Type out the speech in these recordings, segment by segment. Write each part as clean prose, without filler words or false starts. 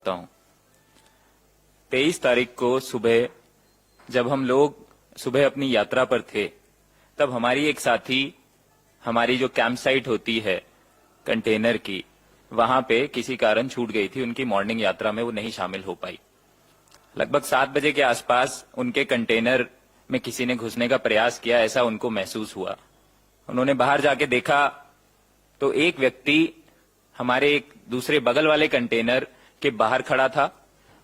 सकता हूं। 23 तारीख को सुबह जब हम लोग सुबह अपनी यात्रा पर थे, तब हमारी एक साथी हमारी जो कैंप साइट होती है कंटेनर की, वहां पे किसी कारण छूट गई थी। उनकी मॉर्निंग यात्रा में वो नहीं शामिल हो पाई। लगभग 7 बजे के आसपास उनके कंटेनर में किसी ने घुसने का प्रयास किया, ऐसा उनको महसूस हुआ। उन्होंने बाहर जाके देखा तो एक व्यक्ति हमारे एक दूसरे बगल वाले कंटेनर के बाहर खड़ा था।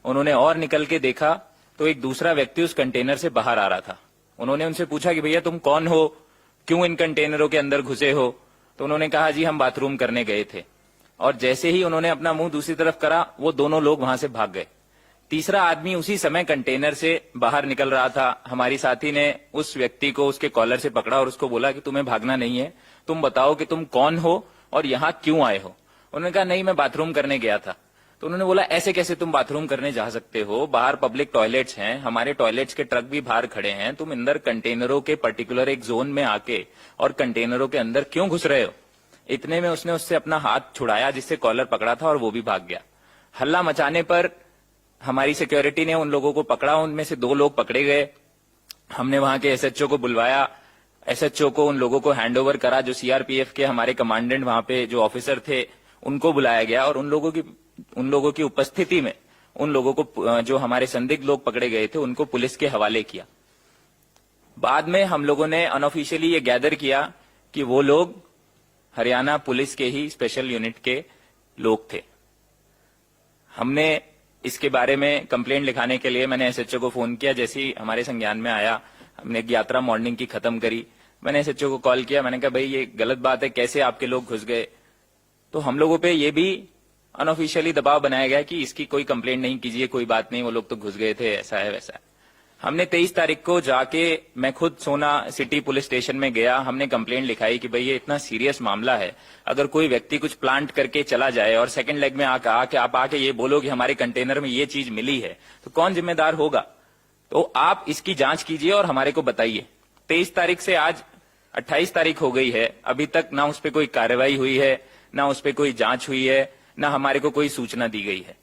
उन्होंने और निकल के देखा तो एक दूसरा व्यक्ति उस कंटेनर से बाहर आ रहा था। उन्होंने उनसे पूछा कि भैया तुम कौन हो, क्यों इन कंटेनरों के अंदर घुसे हो? तो उन्होंने कहा जी हम बाथरूम करने गए थे। और जैसे ही उन्होंने अपना मुंह दूसरी तरफ करा, वो दोनों लोग वहां से भाग गए। तीसरा आदमी उसी समय कंटेनर से बाहर निकल रहा था। हमारी साथी ने उस व्यक्ति को उसके कॉलर से पकड़ा और उसको बोला कि तुम्हें भागना नहीं है, तुम बताओ कि तुम कौन हो और यहां क्यों आए हो। उन्होंने कहा नहीं मैं बाथरूम करने गया था। तो उन्होंने बोला ऐसे कैसे तुम बाथरूम करने जा सकते हो, बाहर पब्लिक टॉयलेट्स हैं, हमारे टॉयलेट्स के ट्रक भी बाहर खड़े हैं, तुम अंदर कंटेनरों के पर्टिकुलर एक जोन में आके और कंटेनरों के अंदर क्यों घुस रहे हो? इतने में उसने उससे अपना हाथ छुड़ाया जिससे कॉलर पकड़ा था और वो भी भाग गया। हल्ला मचाने पर हमारी सिक्योरिटी ने उन लोगों को पकड़ा। उनमें से 2 लोग पकड़े गए। हमने वहां के एसएचओ को बुलवाया। एसएचओ को उन लोगों को हैंडओवर करा। जो सीआरपीएफ के हमारे कमांडेंट वहां पे जो ऑफिसर थे उनको बुलाया गया और उन लोगों की उपस्थिति में उन लोगों को, जो हमारे संदिग्ध लोग पकड़े गए थे, उनको पुलिस के हवाले किया। बाद में हम लोगों ने अनऑफिशियली ये गैदर किया कि वो लोग हरियाणा पुलिस के ही स्पेशल यूनिट के लोग थे। हमने इसके बारे में कंप्लेंट लिखाने के लिए मैंने एसएचओ को फोन किया। जैसे ही हमारे संज्ञान में आया, हमने यात्रा मॉर्निंग की खत्म करी, मैंने एसएचओ को कॉल किया। मैंने कहा भाई ये गलत बात है, कैसे आपके लोग घुस गए? तो हम लोगों पे ये भी अनऑफिशियली दबाव बनाया गया कि इसकी कोई कंप्लेंट नहीं कीजिए, कोई बात नहीं, वो लोग तो घुस गए थे, ऐसा है वैसा है। हमने 23 तारीख को जाके मैं खुद सोना सिटी पुलिस स्टेशन में गया। हमने कंप्लेंट लिखाई कि भाई ये इतना सीरियस मामला है, अगर कोई व्यक्ति कुछ प्लांट करके चला जाए और सेकंड लेग में आके आप आके ये बोलो कि हमारे कंटेनर में ये चीज मिली है, तो कौन जिम्मेदार होगा? तो आप इसकी जांच कीजिए और हमारे को बताइए। 23 तारीख से आज 28 तारीख हो गई है, अभी तक ना उस पर कोई कार्रवाई हुई है, ना उस पर कोई जांच हुई है, ना हमारे को कोई सूचना दी गई है।